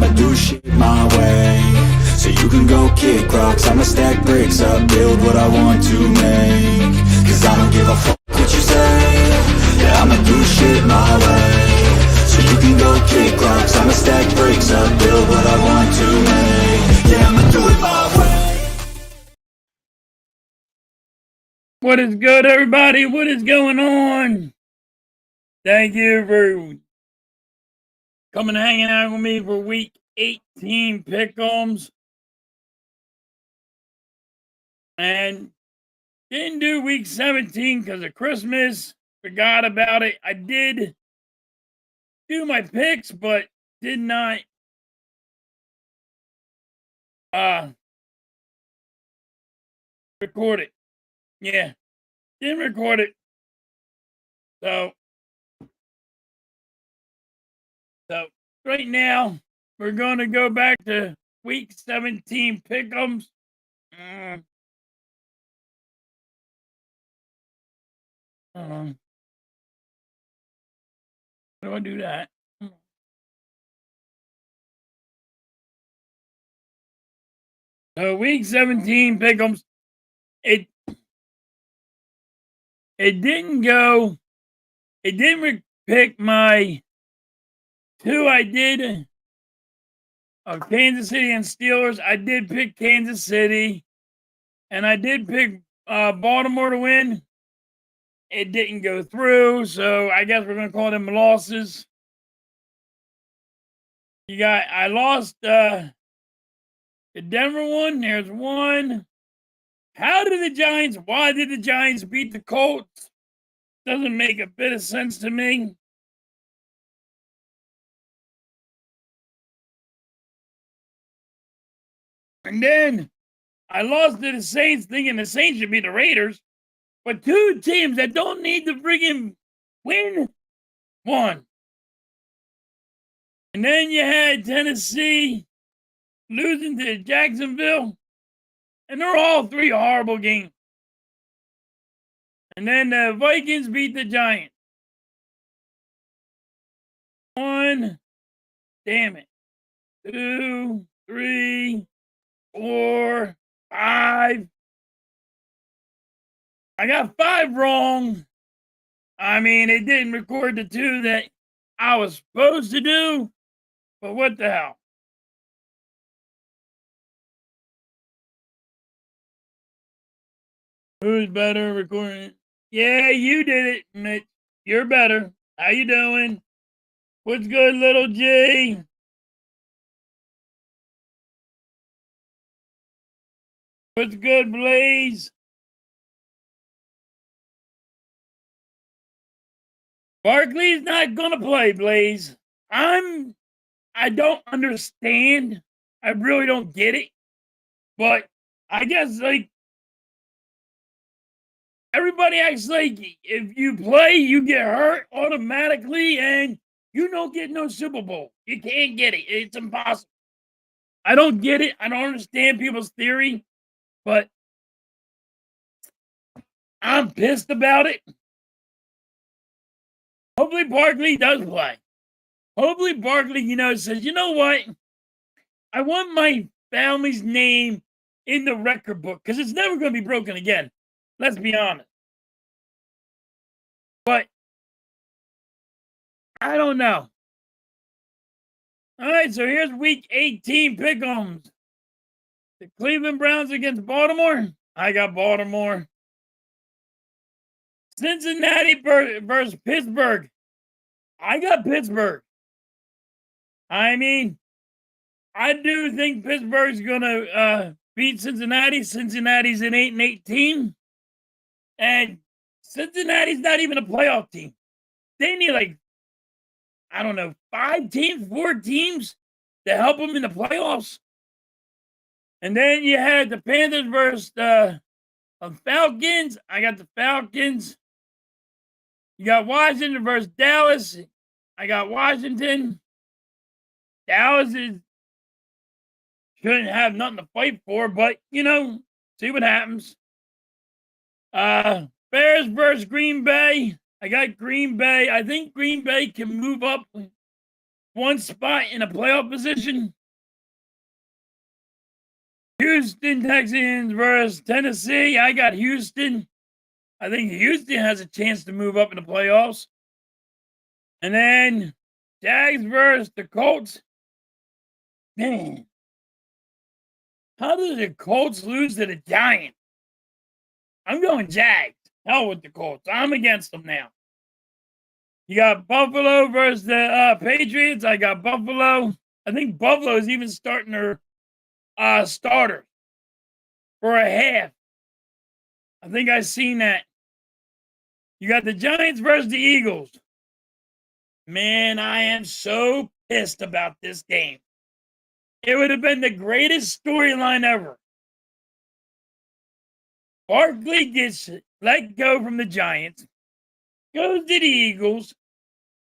I'ma do shit my way. So you can go kick rocks, I'ma stack bricks up, build what I want to make. Cause I don't give a fuck what you say. Yeah, I'ma do shit my way. So you can go kick rocks, I'ma stack bricks up, build what I want to make. Yeah, I'ma do it my way. What is good, everybody? What is going on? Thank you for coming and hanging out with me for week 18 pick'ems. And didn't do week 17 because of Christmas. Forgot about it. I did do my picks, but did not record it. Yeah, didn't record it. So right now, we're going to go back to week 17 pick'ems. How do I do that? So week 17 pick'ems. It didn't go. It didn't pick my two I did of Kansas City and Steelers. I did pick Kansas City, and I did pick Baltimore to win. It didn't go through, so I guess we're gonna call them losses. I lost the Denver one. There's one. Why did the Giants beat the Colts? Doesn't make a bit of sense to me. And then I lost to the Saints, thinking the Saints should be the Raiders. But two teams that don't need to friggin' win won. And then you had Tennessee losing to Jacksonville. And they're all three horrible games. And then the Vikings beat the Giants. 1, damn it. 2, 3, 4, 5. I got 5 wrong. I mean, it didn't record the 2 that I was supposed to do, but what the hell? Who's better recording? Yeah, you did it, Mitch. You're better. How you doing? What's good, little G? What's good, Blaze? Barkley's not gonna play, Blaze. I don't understand. I really don't get it. But I guess everybody acts like if you play, you get hurt automatically and you don't get no Super Bowl. You can't get it. It's impossible. I don't get it. I don't understand people's theory, but I'm pissed about it. Hopefully Barkley does play. Hopefully Barkley, says, you know what? I want my family's name in the record book because it's never going to be broken again. Let's be honest. But I don't know. All right, so here's week 18 pick'ems. The Cleveland Browns against Baltimore. I got Baltimore. Cincinnati versus Pittsburgh. I got Pittsburgh. I mean, I do think Pittsburgh's going to beat Cincinnati. Cincinnati's an 8-18. And Cincinnati's not even a playoff team. They need 5 teams, 4 teams to help them in the playoffs. And then you had the Panthers versus the Falcons. I got the Falcons. You got Washington versus Dallas. I got Washington. Dallas shouldn't have nothing to fight for, but, see what happens. Bears versus Green Bay. I got Green Bay. I think Green Bay can move up one spot in a playoff position. Houston Texans versus Tennessee. I got Houston. I think Houston has a chance to move up in the playoffs. And then Jags versus the Colts. Man, how did the Colts lose to the Giants? I'm going Jags. Hell with the Colts. I'm against them now. You got Buffalo versus the Patriots. I got Buffalo. I think Buffalo is even starting their starter for a half. I think I've seen that. You got the Giants versus the Eagles. Man, I am so pissed about this game. It would have been the greatest storyline ever. Barkley gets let go from the Giants, goes to the Eagles,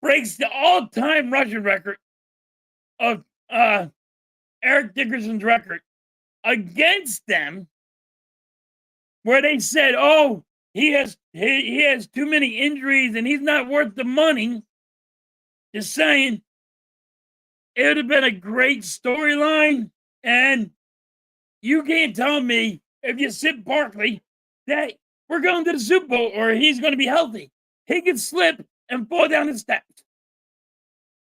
breaks the all-time rushing record of Eric Dickerson's record against them, where they said, "Oh, he has too many injuries and he's not worth the money." Just saying, it would have been a great storyline, and you can't tell me if you sit Barkley that we're going to the Super Bowl or he's going to be healthy. He could slip and fall down the steps.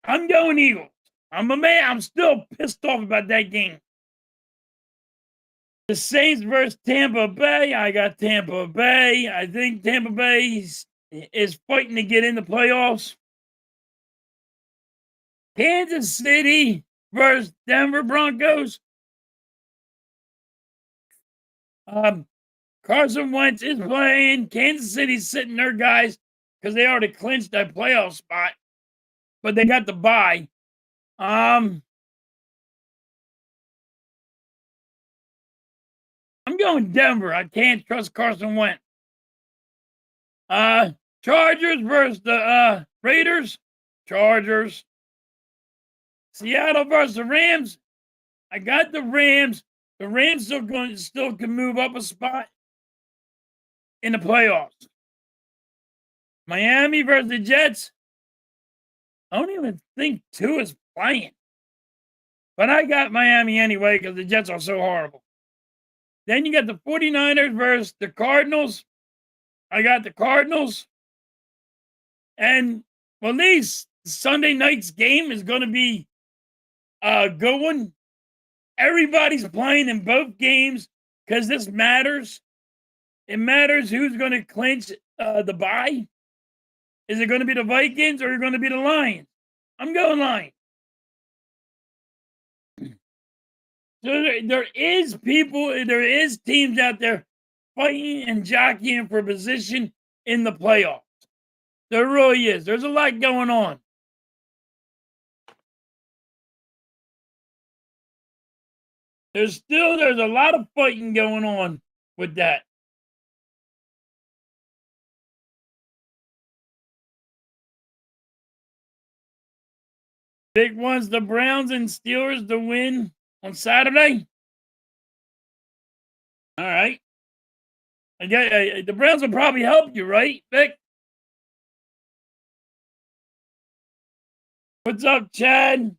I'm going Eagles. I'm a man. I'm still pissed off about that game. The Saints versus Tampa Bay. I got Tampa Bay. I think Tampa Bay is fighting to get in the playoffs. Kansas City versus Denver Broncos. Carson Wentz is playing. Kansas City's sitting their guys because they already clinched that playoff spot, but they got the bye. I'm going Denver. I can't trust Carson Wentz. Chargers versus the Raiders. Chargers. Seattle versus the Rams. I got the Rams. The Rams still can move up a spot in the playoffs. Miami versus the Jets. I don't even think Tua is playing. But I got Miami anyway because the Jets are so horrible. Then you got the 49ers versus the Cardinals. I got the Cardinals. And well, at least Sunday night's game is going to be a good one. Everybody's playing in both games because this matters. It matters who's going to clinch the bye. Is it going to be the Vikings or are it going to be the Lions? I'm going Lions. So there is teams out there fighting and jockeying for position in the playoffs. There really is. There's a lot going on. There's a lot of fighting going on with that. Big ones, the Browns and Steelers to win on Saturday. All right. The Browns will probably help you, right, Vic? What's up, Chad?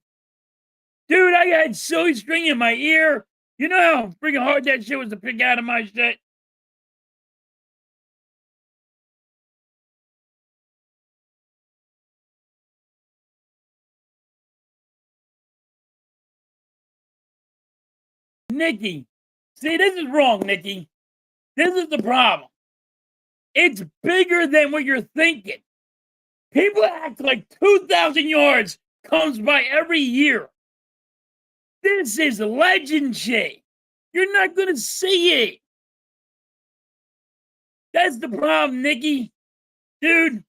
Dude, I had silly string in my ear. You know how freaking hard that shit was to pick out of my shit? Nikki. See, this is wrong, Nikki. This is the problem. It's bigger than what you're thinking. People act like 2,000 yards comes by every year. This is legend shit. You're not going to see it. That's the problem, Nikki. Dude,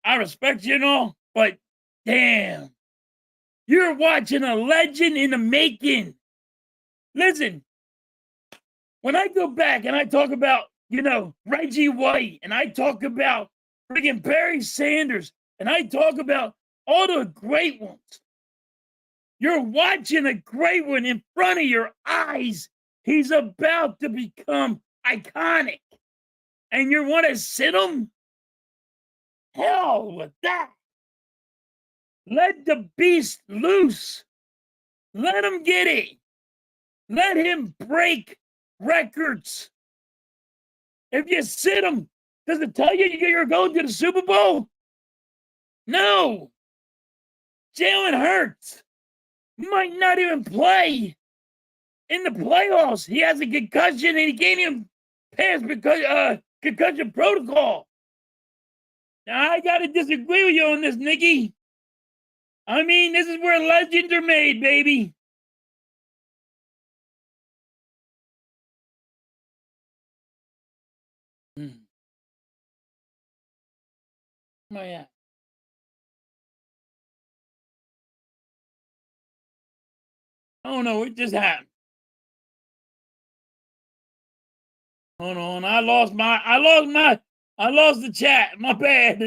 I respect you and all, but damn. You're watching a legend in the making. Listen, when I go back and I talk about, Reggie White, and I talk about friggin' Barry Sanders, and I talk about all the great ones, you're watching a great one in front of your eyes. He's about to become iconic. And you want to sit him? Hell with that. Let the beast loose. Let him get it. Let him break records. If you sit him, does it tell you you're going to the Super Bowl? No. Jalen Hurts might not even play in the playoffs. He has a concussion and he can't even pass because concussion protocol. Now I gotta disagree with you on this, Nikki. I mean, this is where legends are made, baby. Where am I at? Oh no, it just happened. Hold on, I lost the chat. My bad.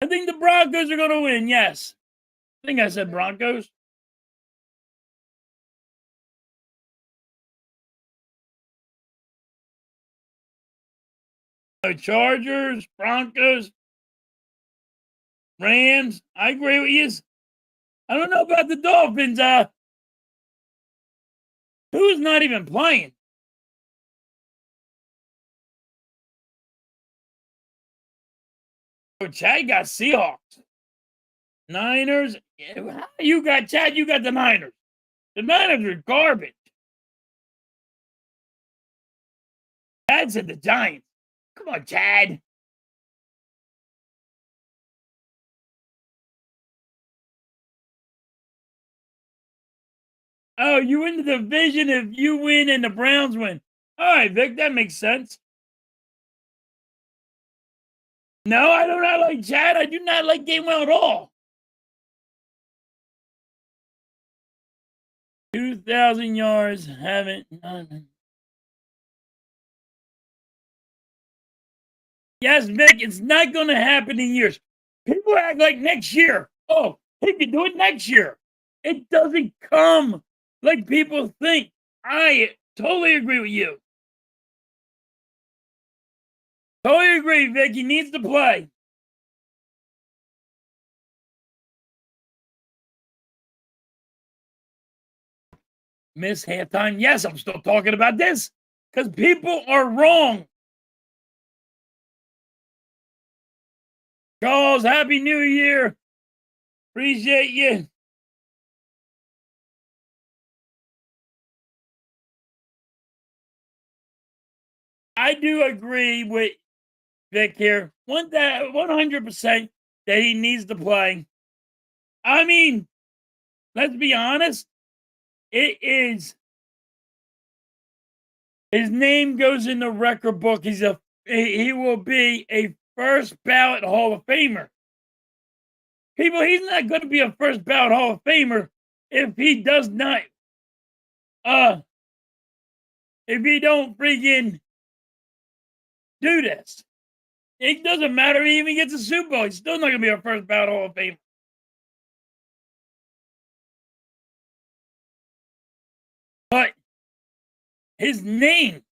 I think the Broncos are gonna win, yes. I think I said Broncos. Chargers, Broncos, Rams. I agree with you. I don't know about the Dolphins. Who's not even playing? Oh, Chad got Seahawks. Niners. You got Chad, you got the Niners. The Niners are garbage. Chad said the Giants. Come on, Chad. Oh, you win the division if you win and the Browns win. All right, Vic, that makes sense. No, I do not like Chad. I do not like Gainwell at all. 2,000 yards, haven't done. Yes, Vic, it's not going to happen in years. People act like next year. Oh, he can do it next year. It doesn't come like people think. I totally agree with you. Totally agree, Vic. He needs to play. Miss halftime. Yes, I'm still talking about this because people are wrong. Charles, Happy New Year. Appreciate you. I do agree with Vic here. 100% that he needs to play. I mean, let's be honest. It is. His name goes in the record book. He will be a first ballot Hall of Famer. People, he's not going to be a first ballot Hall of Famer if he does not if he don't freaking do this. It doesn't matter if he even gets a Super Bowl. He's still not going to be a first ballot Hall of Famer. But his name,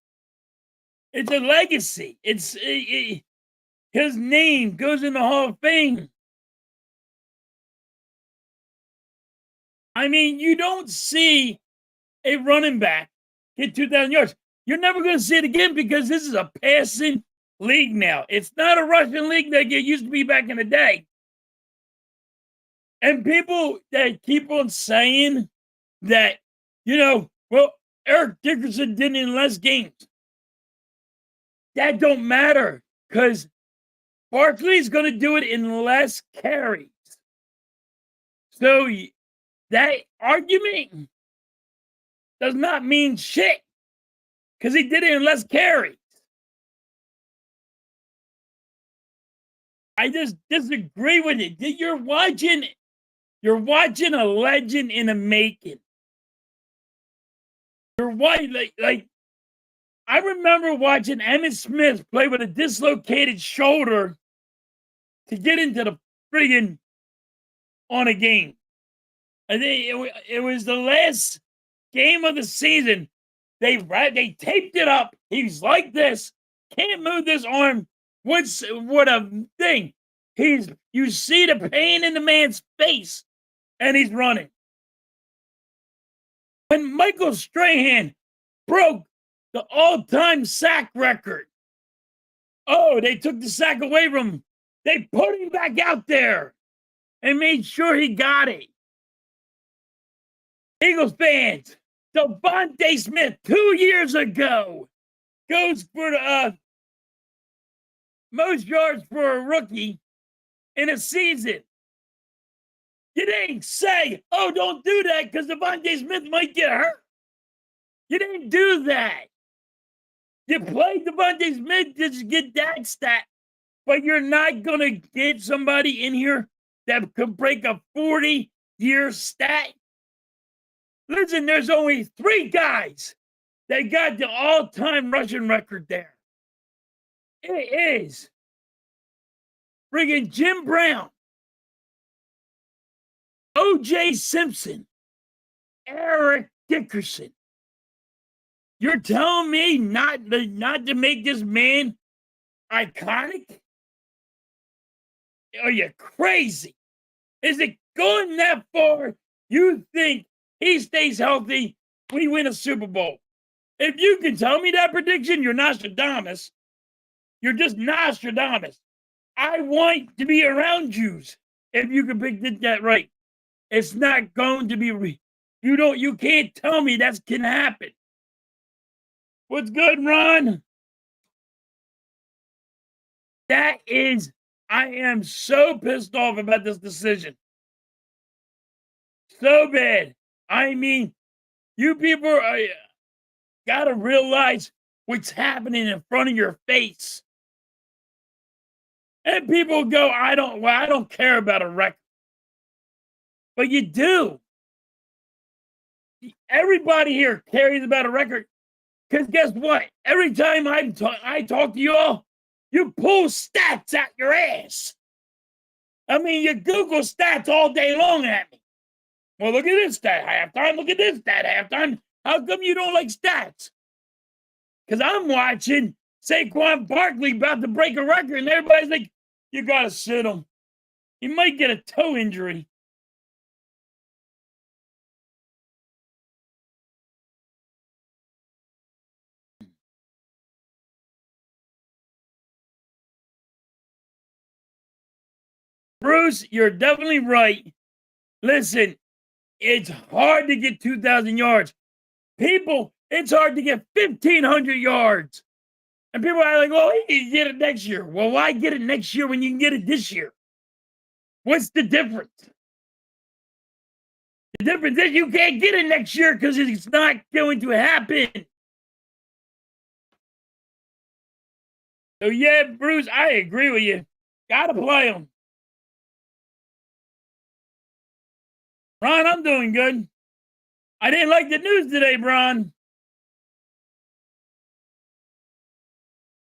it's a legacy. His name goes in the Hall of Fame. I mean, you don't see a running back get 2,000 yards. You're never going to see it again because this is a passing league now. It's not a rushing league like it used to be back in the day. And people that keep on saying that, well, Eric Dickerson did it in less games. That don't matter because Barkley's going to do it in less carries. So that argument does not mean shit because he did it in less carries. I just disagree with it. You're watching a legend in the making. You're like I remember watching Emmitt Smith play with a dislocated shoulder to get into the friggin' on a game. I think it was the last game of the season. They taped it up. He's like this, can't move this arm. What a thing! You see the pain in the man's face and he's running. When Michael Strahan broke the all-time sack record, oh, they took the sack away from him. They put him back out there and made sure he got it. Eagles fans, Devontae Smith 2 years ago goes for the most yards for a rookie in a season. You didn't say, oh, don't do that because Devontae Smith might get hurt. You didn't do that. You played Devontae Smith to get that stat, but you're not going to get somebody in here that could break a 40-year stat. Listen, there's only 3 guys that got the all-time rushing record there. It is friggin' Jim Brown, O.J. Simpson, Eric Dickerson. You're telling me not to make this man iconic? Are you crazy? Is it going that far? You think he stays healthy, we win a Super Bowl? If you can tell me that prediction, you're Nostradamus. You're just Nostradamus. I want to be around Jews if you can predict that right. It's not going to be you can't tell me that can happen. What's good, Ron? I am so pissed off about this decision. So bad. I mean, you people gotta realize what's happening in front of your face. And people go, I don't care about a record. But you do. Everybody here cares about a record. Because guess what? Every time I talk to y'all, you pull stats out your ass. I mean, you Google stats all day long at me. Well, look at this stat halftime. Look at this stat halftime. How come you don't like stats? Because I'm watching Saquon Barkley about to break a record, and everybody's like, you got to sit him. He might get a toe injury. Bruce, you're definitely right. Listen, it's hard to get 2,000 yards. People, it's hard to get 1,500 yards. And people are like, well, you can get it next year. Well, why get it next year when you can get it this year? What's the difference? The difference is you can't get it next year because it's not going to happen. So, yeah, Bruce, I agree with you. Got to play them. Ron, I'm doing good. I didn't like the news today, Ron.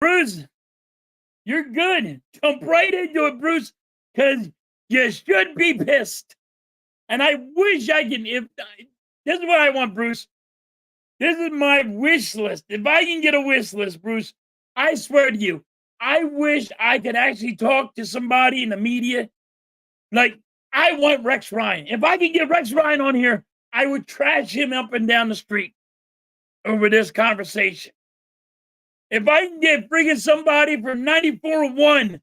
Bruce, you're good. Jump right into it, Bruce, because you should be pissed. And I wish I can. This is what I want, Bruce. This is my wish list. If I can get a wish list, Bruce, I swear to you, I wish I could actually talk to somebody in the media. Like, I want Rex Ryan. If I could get Rex Ryan on here, I would trash him up and down the street over this conversation. If I can get freaking somebody from 94.1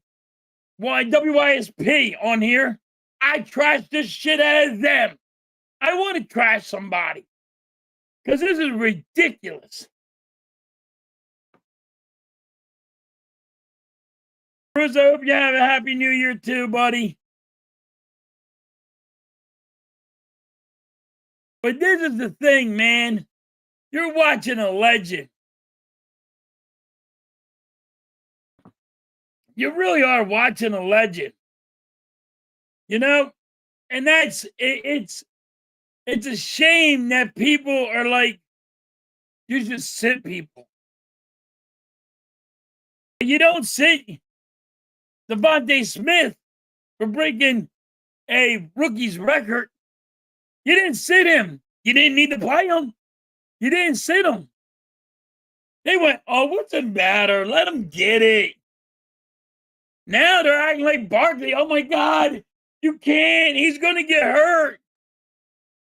WYSP on here, I trash this shit out of them. I want to trash somebody because this is ridiculous. Bruce, I hope you have a happy new year too, buddy. But this is the thing, man. You're watching a legend. You really are watching a legend. You know? And it's a shame that people are like, you just sit people. You don't sit Devontae Smith for breaking a rookie's record. You didn't sit him. You didn't need to play him. You didn't sit him. They went, oh, what's the matter? Let him get it. Now they're acting like Barkley. Oh, my God. You can't. He's going to get hurt.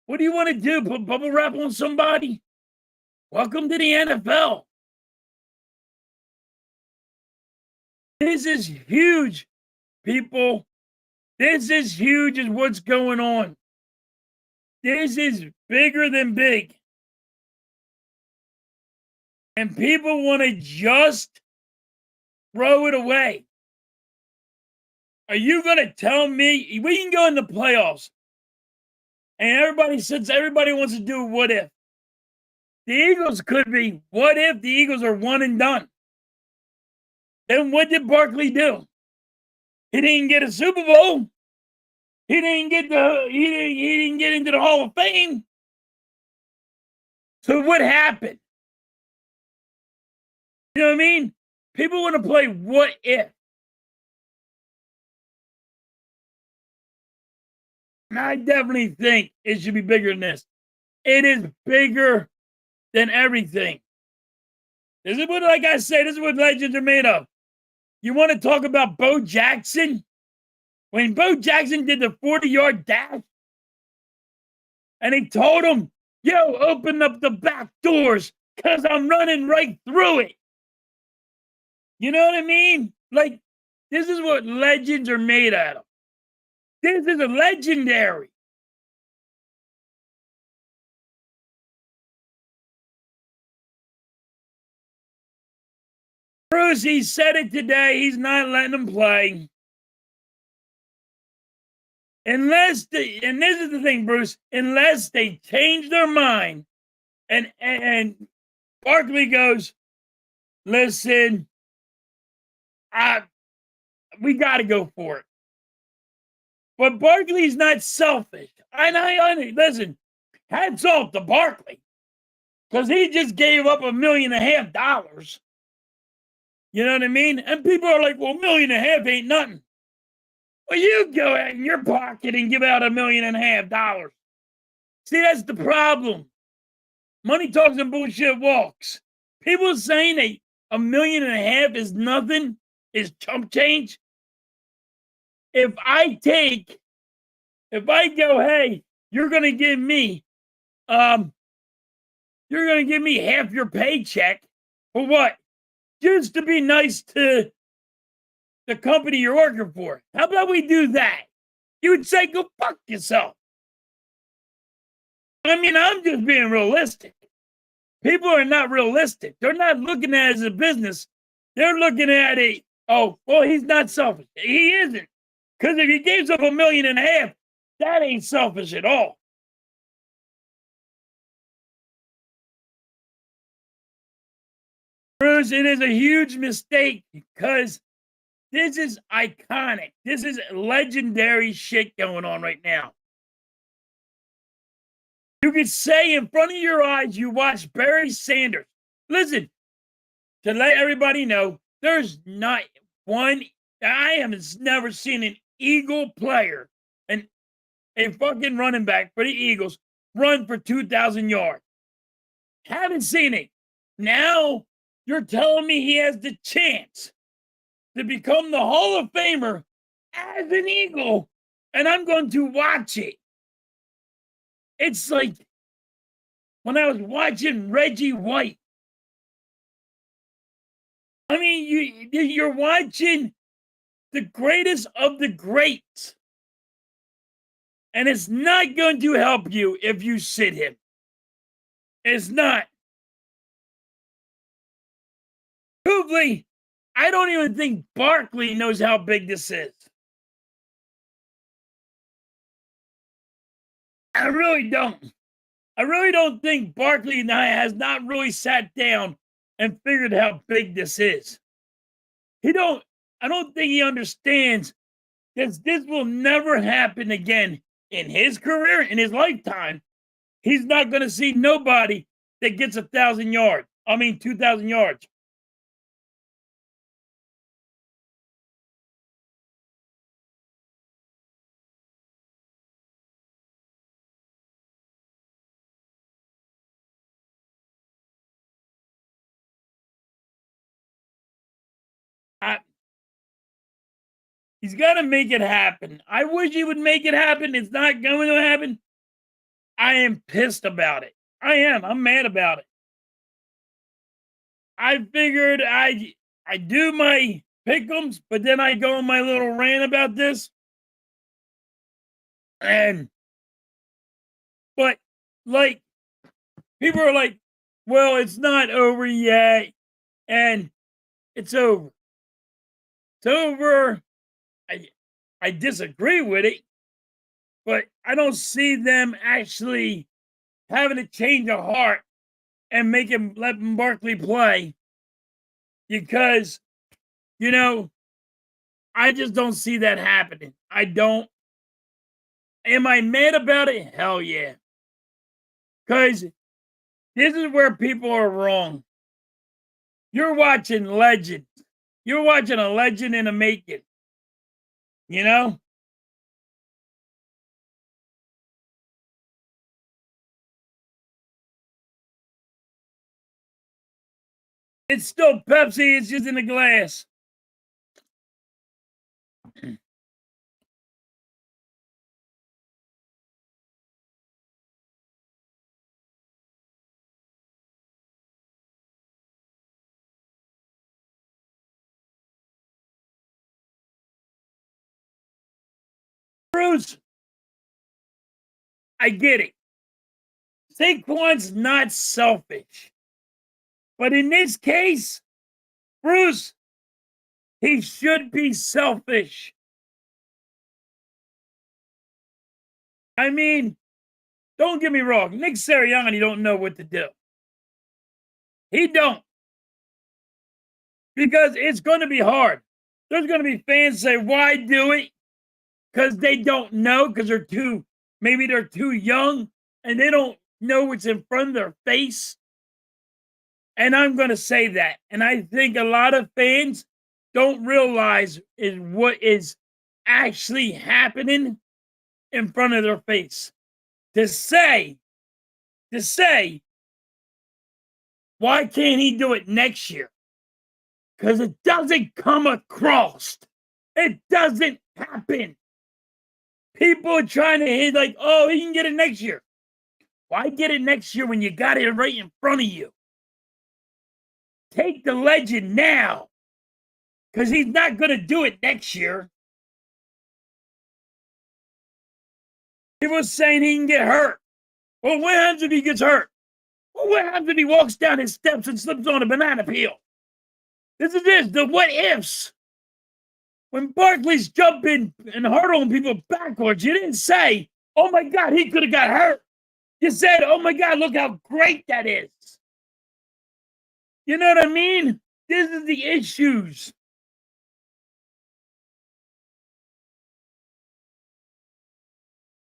What do you want to do? Put bubble wrap on somebody? Welcome to the NFL. This is huge, people. This is huge, is what's going on. This is bigger than big. And people want to just throw it away. Are you going to tell me we can go in the playoffs and everybody wants to do what if? The Eagles could be, what if the Eagles are one and done? Then what did Barkley do? He didn't get a Super Bowl. He didn't get into the Hall of Fame. So what happened? You know what I mean? People want to play what if. And I definitely think it should be bigger than this. It is bigger than everything. This is what, like I say, this is what legends are made of. You want to talk about Bo Jackson? When Bo Jackson did the 40-yard dash, and he told him, yo, open up the back doors, because I'm running right through it. You know what I mean? Like, this is what legends are made out of. This is a legendary. Bruce, he said it today. He's not letting them play. And this is the thing, Bruce, unless they change their mind and Barkley goes, listen, we got to go for it. But Barkley's not selfish. Listen, hats off to Barkley, because he just gave up $1.5 million. You know what I mean? And people are like, well, $1.5 million ain't nothing. Well, you go in your pocket and give out $1.5 million. See, that's the problem. Money talks and bullshit walks. People saying that $1.5 million is nothing, is chump change. If I go, hey, you're gonna give me half your paycheck for what? Just to be nice to the company you're working for. How about we do that? You would say, go fuck yourself. I mean, I'm just being realistic. People are not realistic. They're not looking at it as a business. They're looking at it, oh, well, he's not selfish. He isn't. Because if he gives up $1.5 million, that ain't selfish at all. Bruce, it is a huge mistake because this is iconic. This is legendary shit going on right now. You could say in front of your eyes, you watch Barry Sanders. Listen, to let everybody know, there's not one, I have never seen an Eagle player and a fucking running back for the Eagles run for 2,000 yards. Haven't seen it. Now you're telling me he has the chance to become the Hall of Famer as an Eagle, and I'm going to watch it. It's like when I was watching Reggie White. I mean, you're watching the greatest of the greats. And it's not going to help you if you sit him. It's not. Truthfully, I don't even think Barkley knows how big this is. I really don't. I really don't think Barkley has not really sat down and figured how big this is. I don't think he understands that this will never happen again in his career, in his lifetime. He's not going to see nobody that gets 2,000 yards. He's got to make it happen. I wish he would make it happen. It's not going to happen. I am pissed about it. I am. I'm mad about it. I figured I do my pick'ems, but then I go on my little rant about this. And but like people are like, well, it's not over yet, and it's over. It's over. I I disagree with it, but I don't see them actually having a change of heart and let Barkley play because you know I just don't see that happening. I don't. Am I mad about it? Hell yeah. Because this is where people are wrong. You're watching legends. You're watching a legend in a making. You know? It's still Pepsi, it's just in a glass. Bruce, I get it. Saquon's not selfish. But in this case, Bruce, he should be selfish. I mean, don't get me wrong. Nick Sirianni don't know what to do. He don't. Because it's going to be hard. There's going to be fans say, why do it? Because they don't know, because maybe they're too young and they don't know what's in front of their face. And I'm going to say that. And I think a lot of fans don't realize is what is actually happening in front of their face. To say, why can't he do it next year? Because it doesn't come across. It doesn't happen. People are trying to hit like, oh, he can get it next year. Why get it next year when you got it right in front of you? Take the legend now. Because he's not going to do it next year. People are saying he can get hurt. Well, what happens if he gets hurt? Well, what happens if he walks down his steps and slips on a banana peel? This is the what ifs. When Barkley's jumping and hurdling people backwards, you didn't say, oh my God, he could have got hurt. You said, oh my God, look how great that is. You know what I mean? This is the issues.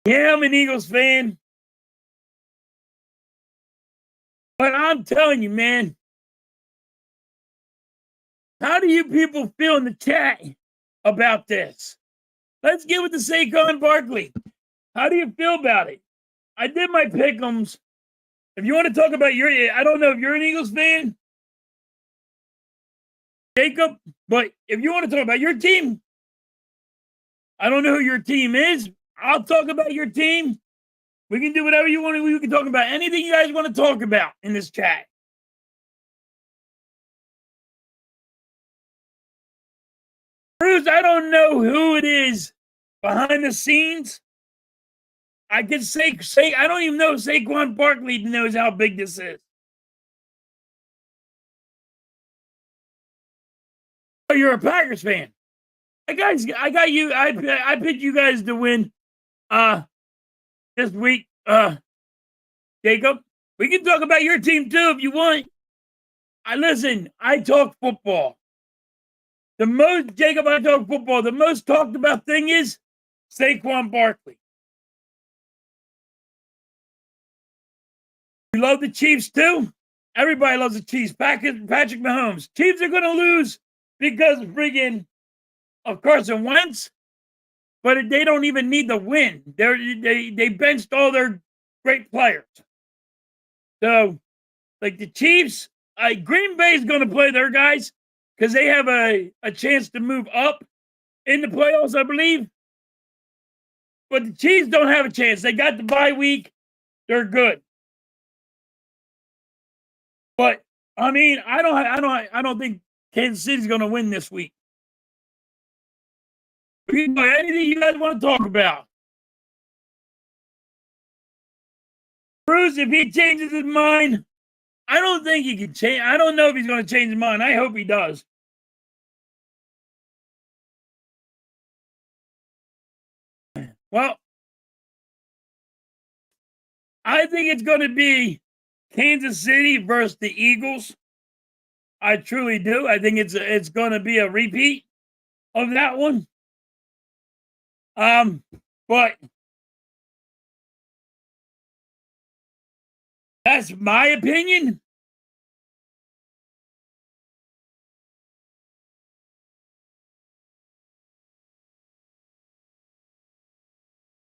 Yeah, I'm an Eagles fan. But I'm telling you, man, how do you people feel in the chat about this? Let's get with the Saquon Barkley. How do you feel about it? I did my pick'ems. If you want to talk about I don't know if you're an Eagles fan, Jacob, but if you want to talk about your team, I don't know who your team is. I'll talk about your team. We can do whatever you want. We can talk about anything you guys want to talk about in this chat. Bruce, I don't know who it is behind the scenes. I can say I don't even know if Saquon Barkley knows how big this is. Oh, you're a Packers fan. I got you. I picked you guys to win this week. Jacob, we can talk about your team too if you want. I talk football. Jacob, I talk football. The most talked about thing is Saquon Barkley. We love the Chiefs too. Everybody loves the Chiefs. Patrick Mahomes. Chiefs are going to lose because of Carson Wentz, but they don't even need the win. They benched all their great players. So, like the Chiefs, Green Bay is going to play their guys because they have a chance to move up in the playoffs, I believe. But the Chiefs don't have a chance. They got the bye week. They're good. But I mean, I don't think Kansas City's going to win this week. Anything you guys want to talk about? Bruce, if he changes his mind, I don't think he can change. I don't know if he's going to change his mind. I hope he does. Well, I think it's going to be Kansas City versus the Eagles. I truly do. I think it's going to be a repeat of that one. But that's my opinion.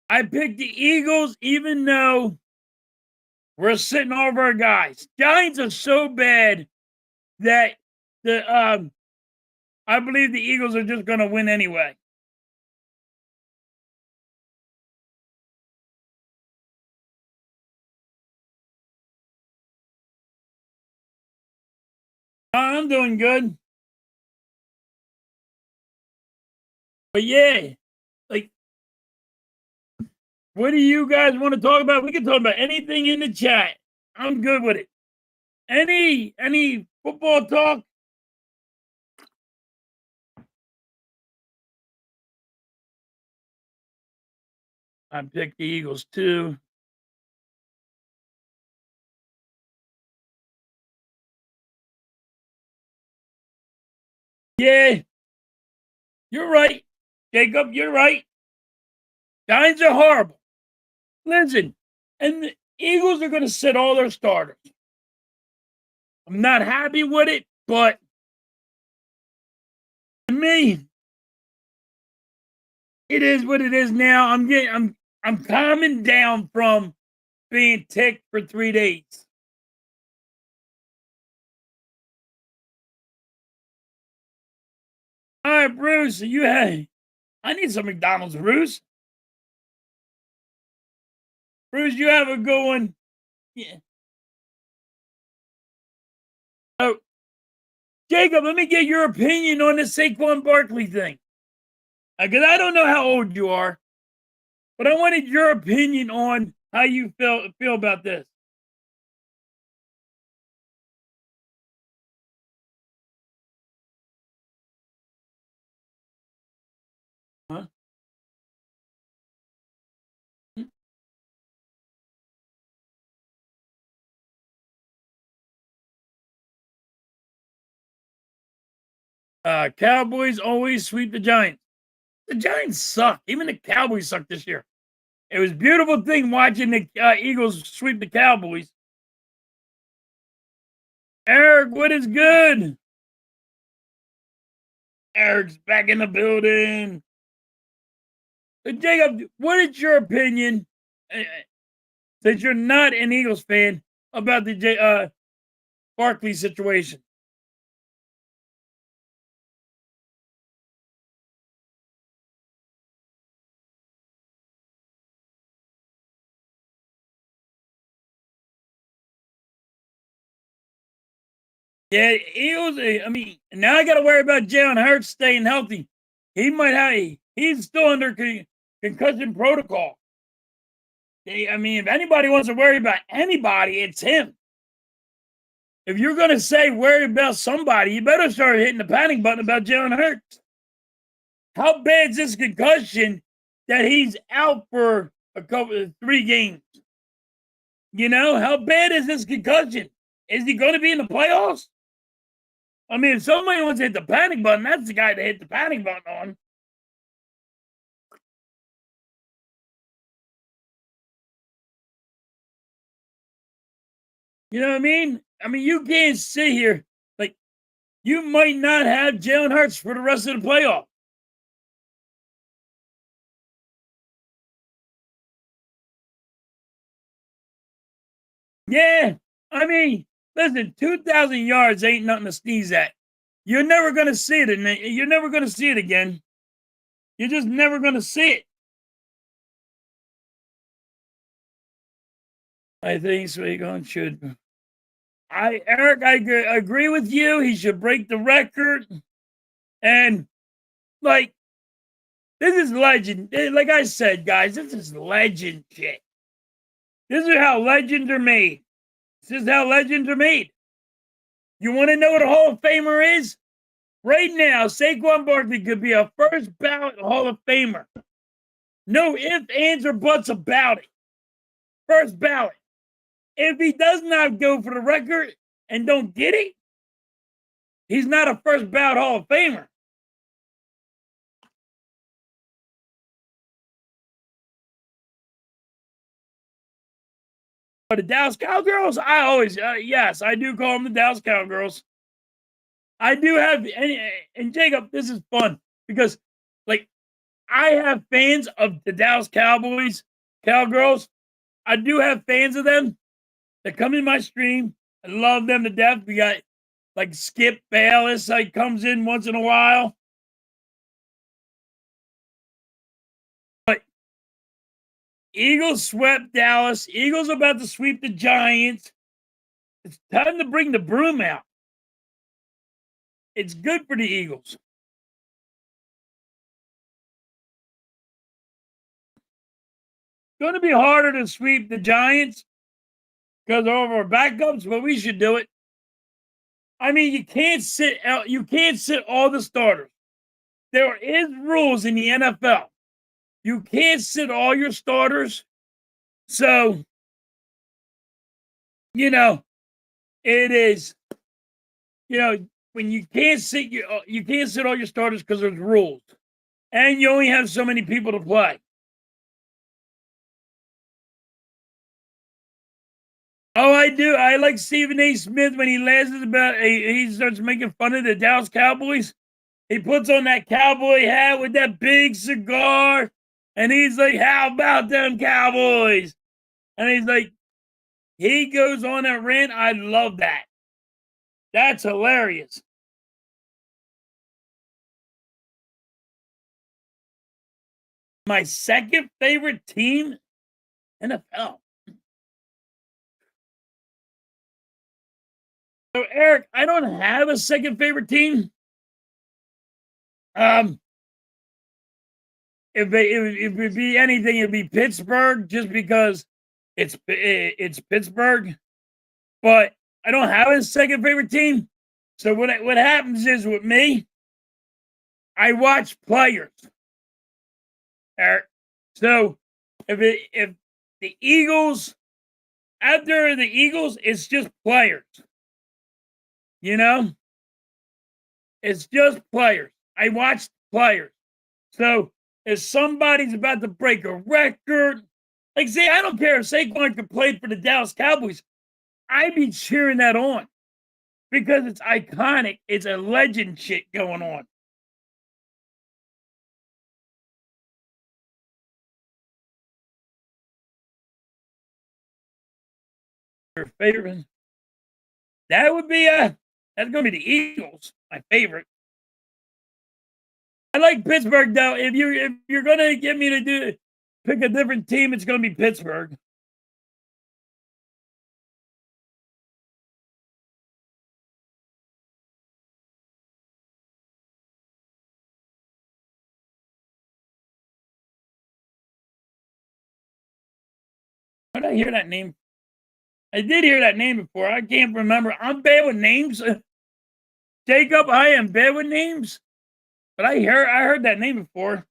I picked the Eagles, even though we're sitting over our guys. Giants are so bad that I believe the Eagles are just going to win anyway. I'm doing good. But yeah, like, what do you guys want to talk about? We can talk about anything in the chat. I'm good with it. Any football talk? I picked the Eagles too. Yeah, you're right. Jacob, you're right. Giants are horrible. Listen, and the Eagles are going to sit all their starters. I'm not happy with it, but to me, it is what it is now. I'm calming down from being ticked for 3 days. All right, Bruce, I need some McDonald's, Bruce. Bruce, you have a good one. Yeah. Oh, Jacob, let me get your opinion on the Saquon Barkley thing. Because I don't know how old you are, but I wanted your opinion on how you feel about this. Huh? Cowboys always sweep the Giants. The Giants suck. Even the Cowboys suck this year. It was a beautiful thing watching the Eagles sweep the Cowboys. Eric, what is good? Eric's back in the building. Jacob, what is your opinion, since you're not an Eagles fan, about the Barkley situation? Yeah, Eagles. I mean, now I got to worry about Jalen Hurts staying healthy. He might have. He's still under concussion protocol. I mean, if anybody wants to worry about anybody, it's him. If you're going to say worry about somebody, you better start hitting the panic button about Jalen Hurts. How bad is this concussion that he's out for a couple of 3 games? You know, how bad is this concussion? Is he going to be in the playoffs? I mean, if somebody wants to hit the panic button, that's the guy to hit the panic button on. You know what I mean? I mean, you can't sit here like you might not have Jalen Hurts for the rest of the playoff. Yeah, I mean, listen, 2,000 yards ain't nothing to sneeze at. You're never gonna see it, and you're never gonna see it again. You're just never gonna see it. I think Saquon should. Eric, I agree with you. He should break the record. And like, this is legend. Like I said, guys, this is legend shit. This is how legends are made. This is how legends are made. You want to know what a Hall of Famer is? Right now, Saquon Barkley could be a first ballot Hall of Famer. No ifs, ands, or buts about it. First ballot. If he does not go for the record and don't get it, he's not a first ballot Hall of Famer. But the Dallas Cowgirls, I always, yes, I do call them the Dallas Cowgirls. I do have, and Jacob, this is fun because, like, I have fans of the Dallas Cowboys, Cowgirls. I do have fans of them that come in my stream. I love them to death. We got like Skip Bayless, like comes in once in a while. But Eagles swept Dallas. Eagles about to sweep the Giants. It's time to bring the broom out. It's good for the Eagles. It's going to be harder to sweep the Giants because of our backups, but we should do it. I mean, you can't sit all the starters. There is rules in the NFL. You can't sit all your starters. So, it is, when you can't sit all your starters because there's rules. And you only have so many people to play. Oh, I do. I like Stephen A. Smith when he starts making fun of the Dallas Cowboys. He puts on that cowboy hat with that big cigar, and he's like, "How about them Cowboys?" And he's like, he goes on that rant. I love that. That's hilarious. My second favorite team, NFL. So, Eric, I don't have a second favorite team. If it would be anything, it'd be Pittsburgh, just because it's Pittsburgh. But I don't have a second favorite team. So what happens is with me, I watch players. Eric. So if the Eagles, after the Eagles, it's just players. It's just players. I watch players. So if somebody's about to break a record, like, say, I don't care if Saquon could play for the Dallas Cowboys, I'd be cheering that on because it's iconic. It's a legend shit going on. Your favorite? That would be that's gonna be the Eagles, my favorite. I like Pittsburgh though. If you're gonna get me to pick a different team, it's gonna be Pittsburgh. Where did I hear that name? I did hear that name before. I can't remember. I'm bad with names. Jacob, I am bad with names. But I heard that name before.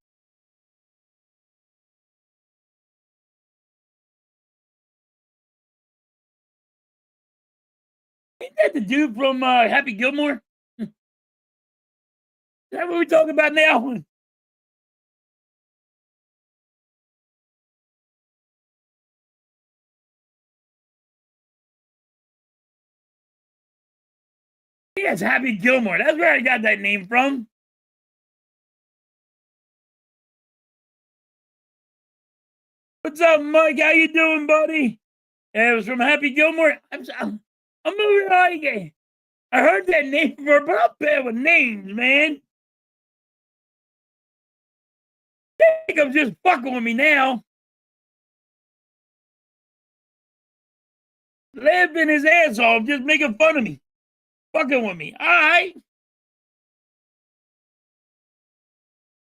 Ain't that the dude from Happy Gilmore? Is that what we're talking about now? Yeah, it's Happy Gilmore. That's where I got that name from. What's up, Mike? How you doing, buddy? Yeah, it was from Happy Gilmore. I'm moving on again. I heard that name before, but I'm bad with names, man. Jacob's just fucking with me now. laughing his ass off, just making fun of me, fucking with me. All right.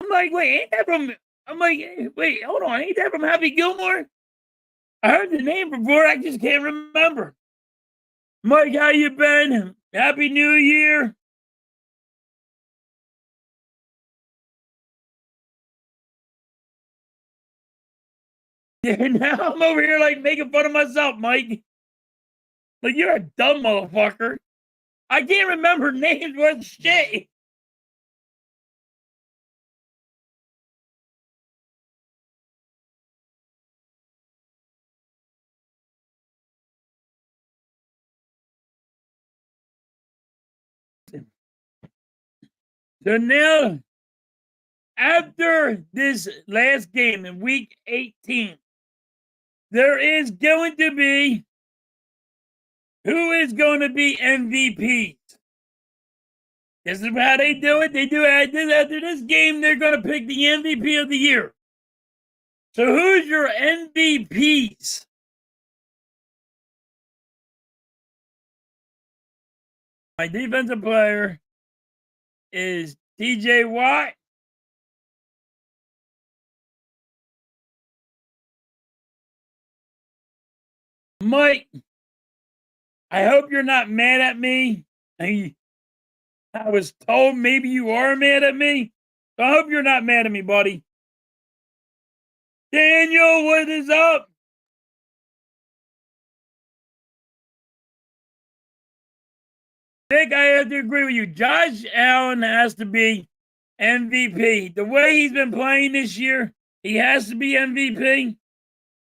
I'm like, wait, ain't that from? I'm like, wait, hold on, ain't that from Happy Gilmore? I heard the name before, I just can't remember. Mike, how you been? Happy New Year. Yeah, now I'm over here like making fun of myself, Mike. Like you're a dumb motherfucker. I can't remember names worth shit. So now, after this last game in week 18, there is going to be who is going to be MVPs. This is how they do it. They do it after this game. They're going to pick the MVP of the year. So who's your MVPs? My defensive player is TJ Watt. Mike, I hope you're not mad at me. I was told maybe you are mad at me. So I hope you're not mad at me, buddy. Daniel, what is up? Nick, I have to agree with you. Josh Allen has to be MVP. The way he's been playing this year, he has to be MVP.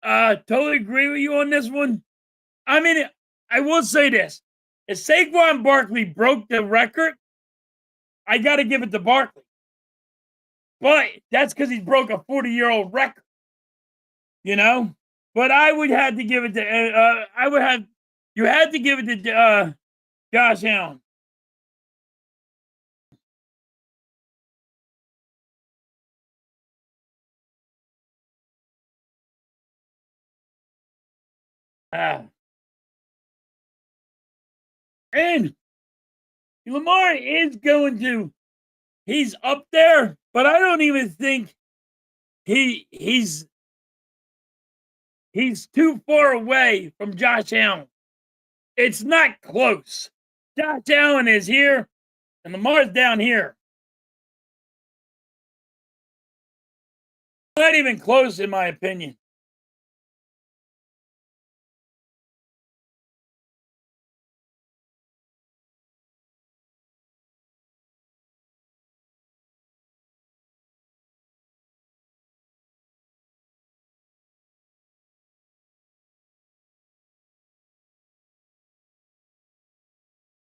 Totally agree with you on this one. I mean, I will say this. If Saquon Barkley broke the record, I got to give it to Barkley. But that's because he's broke a 40-year-old record, you know? But I would have to give it to, you had to give it to Josh Allen. And Lamar is going to, he's up there, but I don't even think he's too far away from Josh Allen. It's not close. Josh Allen is here, and Lamar's down here. Not even close, in my opinion.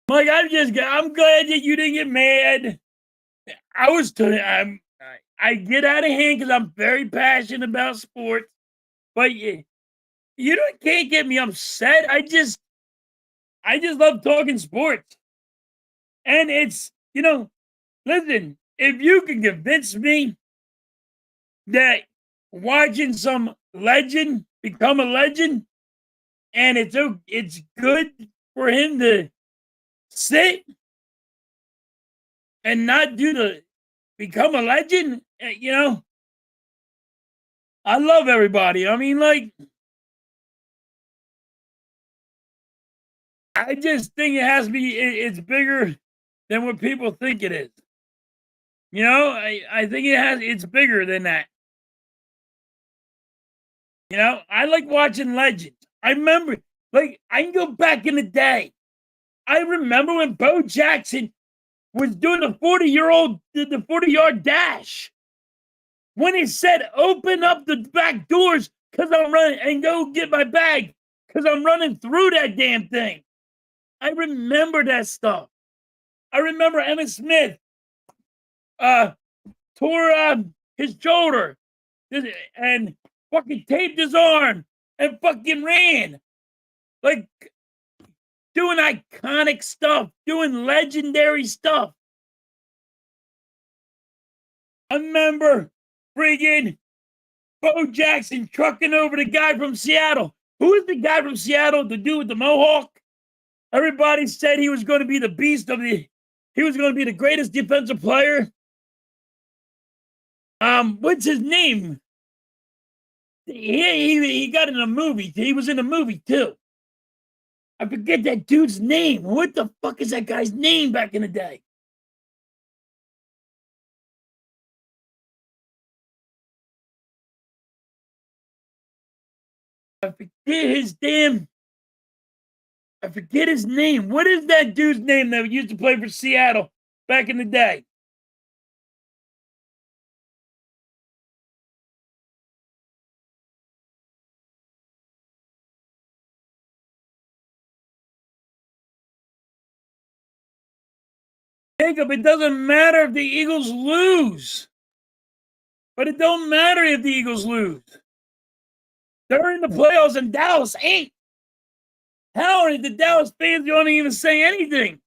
Mike, I'm glad that you didn't get mad. I get out of hand because I'm very passionate about sports, but can't get me upset. I just love talking sports, and it's listen. If you can convince me that watching some legend become a legend, and it's good for him to sit and not do the become a legend, I love everybody. I mean, like, I just think it has to be, it's bigger than what people think it is. I think it's bigger than that. I like watching legends. I remember, like, I can go back in the day. I remember when Bo Jackson was doing the 40-yard dash. When he said, open up the back doors because I'm running and go get my bag because I'm running through that damn thing. I remember that stuff. I remember Emmitt Smith tore his shoulder and fucking taped his arm and fucking ran. Like, doing iconic stuff, doing legendary stuff. I remember friggin' Bo Jackson trucking over the guy from Seattle Who is the guy from Seattle, the dude with the mohawk? Everybody said he was going to be the beast of the. He was going to be the greatest defensive player. What's his name? He got in a movie. He was in a movie too. I forget that dude's name. What the fuck is that guy's name back in the day? I forget his damn. I forget his name. What is that dude's name that used to play for Seattle back in the day? Jacob, it doesn't matter if the Eagles lose. But it don't matter if the Eagles lose. They're in the playoffs and Dallas ain't. How are the Dallas fans don't even say anything?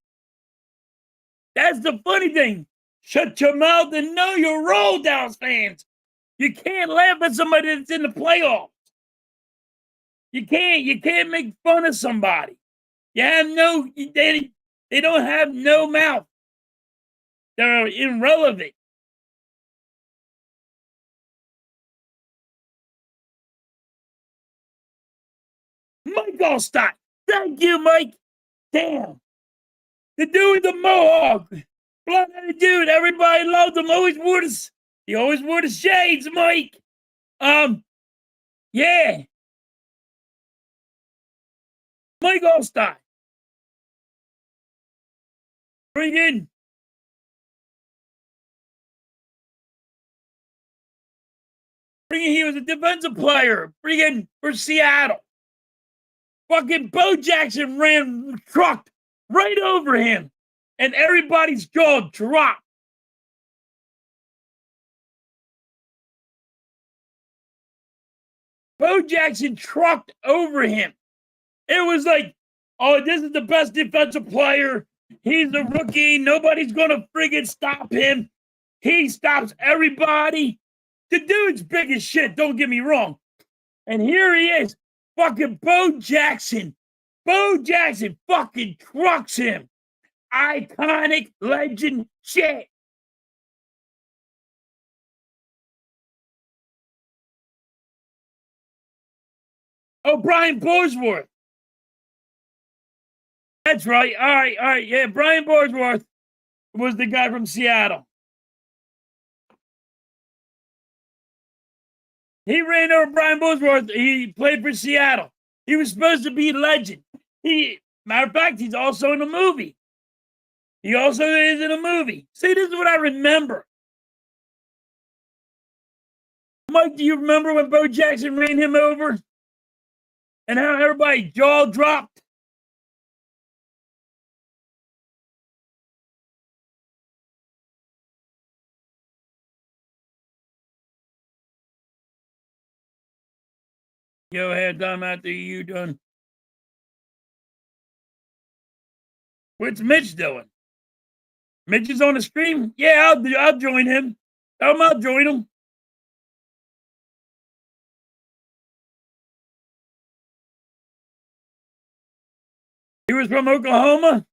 That's the funny thing. Shut your mouth and know your role, Dallas fans. You can't laugh at somebody that's in the playoffs. You can't make fun of somebody. You have no, they don't have no mouth. They're irrelevant. Mike Allstott. Thank you, Mike. Damn. The dude with the mohawk. Blonde-headed dude. Everybody loved him. He always wore the shades, Mike. Yeah. Mike Allstott. Bring in. He was a defensive player. Bring in for Seattle. Fucking Bo Jackson trucked right over him. And everybody's jaw dropped. Bo Jackson trucked over him. It was like, oh, this is the best defensive player. He's a rookie. Nobody's going to friggin' stop him. He stops everybody. The dude's big as shit, don't get me wrong. And here he is, fucking Bo Jackson. Bo Jackson fucking trucks him. Iconic legend shit. Oh, Brian Borsworth. That's right. All right. Yeah, Brian Borsworth was the guy from Seattle. He ran over Brian Borsworth. He played for Seattle. He was supposed to be a legend. Matter of fact, he's also in a movie. He also is in a movie. See, this is what I remember. Mike, do you remember when Bo Jackson ran him over? And how everybody jaw dropped? Go ahead, Dom, after you done. What's Mitch doing? Mitch is on the stream? Yeah, I'll join him. I'll join him. He was from Oklahoma.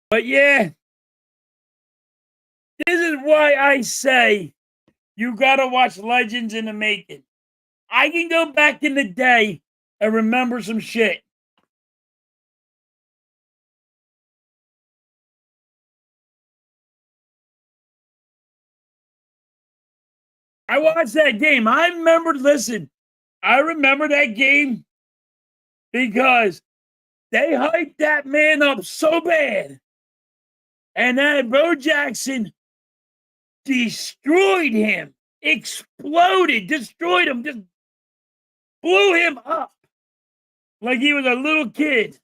But yeah, this is why I say you got to watch Legends in the Making. I can go back in the day and remember some shit. I watched that game. I remember that game because they hyped that man up so bad. And then Bo Jackson destroyed him, exploded, destroyed him, just blew him up like he was a little kid.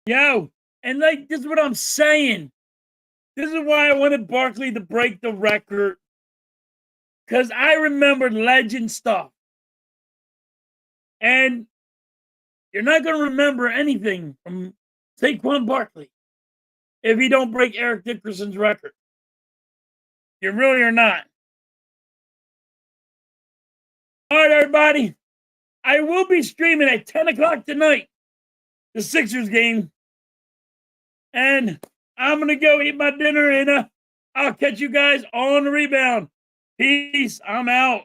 Yo, and like, this is what I'm saying. This is why I wanted Barkley to break the record. Because I remember legend stuff. And you're not going to remember anything from Saquon Barkley if you don't break Eric Dickerson's record. You really are not. everybody. I will be streaming at 10 o'clock tonight, the Sixers game. And I'm going to go eat my dinner, and I'll catch you guys on the rebound. Peace. I'm out.